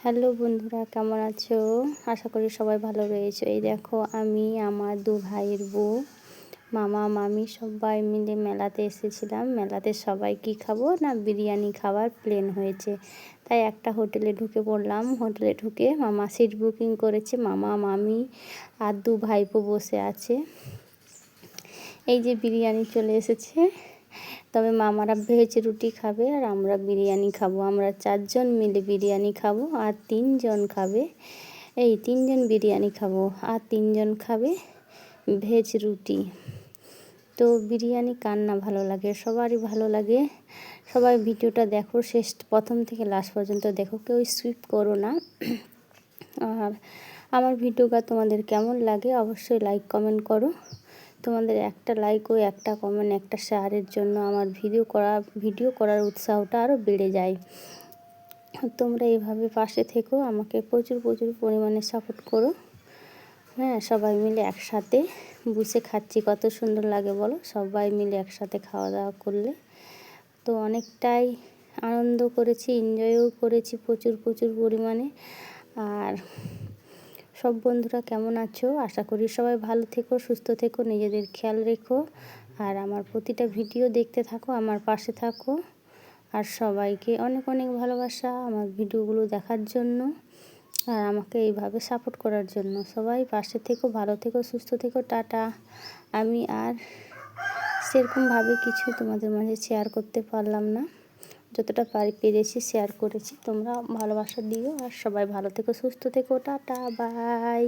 Hello বন্ধুরা, কেমন আছো? আশা করি সবাই ভালো রয়েছে। এই দেখো, আমি আমার দু ভাইয়ের বউ, মামা মামি সবাই মিলে মেলাতে এসেছিলাম। মেলাতে সবাই কি খাবো না, বিরিয়ানি খাবার প্ল্যান হয়েছে। তাই একটা হোটেলে ঢুকে পড়লাম। হোটেলে ঢুকে মামা সিট বুকিং করেছে, মামা মামি আর দু ভাইপো বসে আছে। এই যে বিরিয়ানি চলে এসেছে। তবে মামারা ভেজ রুটি খাবে আর আমরা বিরিয়ানি খাবো। আমরা 4 জন মিলে বিরিয়ানি খাবো আর 3 জন খাবে, 3 জন বিরিয়ানি খাবো আর 3 জন খাবে ভেজ রুটি। তো বিরিয়ানি কার না ভালো লাগে, সবারই ভালো লাগে। সবাই ভিডিওটা দেখো, প্রথম থেকে লাস্ট পর্যন্ত দেখো, কেউ স্কিপ করো না। আর আমার ভিডিওটা তোমাদের কেমন লাগে অবশ্যই লাইক কমেন্ট করো। তোমাদের একটা লাইক ও একটা কমেন্ট, একটা শেয়ারের জন্য আমার ভিডিও করার উৎসাহটা আরও বেড়ে যায়। তোমরা এইভাবে পাশে থেকো, আমাকে প্রচুর পরিমাণে সাপোর্ট করো। হ্যাঁ, সবাই মিলে একসাথে বসে খাচ্ছি, কত সুন্দর লাগে বলো, সবাই মিলে একসাথে খাওয়া দাওয়া করলে। তো অনেকটাই আনন্দ করেছি, এনজয়ও করেছি প্রচুর পরিমাণে। আর সব বন্ধুরা কেমন আছো? আশা করি সবাই ভালো থেকো, সুস্থ থেকো, নিজেদের খেয়াল রেখো। আর আমার প্রতিটা ভিডিও দেখতে থাকো, আমার পাশে থাকো। আর সবাইকে অনেক ভালোবাসা আমার ভিডিওগুলো দেখার জন্য আর আমাকে এইভাবে সাপোর্ট করার জন্য। সবাই পাশে থেকো, ভালো থেকো, সুস্থ থেকো। টাটা। আমি আর সেরকমভাবে কিছু তোমাদের মাঝে শেয়ার করতে পারলাম না, যতটা পেরেছি শেয়ার করেছি। তোমরা ভালোবাসা দিও আর সবাই ভালো থেকো, সুস্থ থেকো। Tata, by.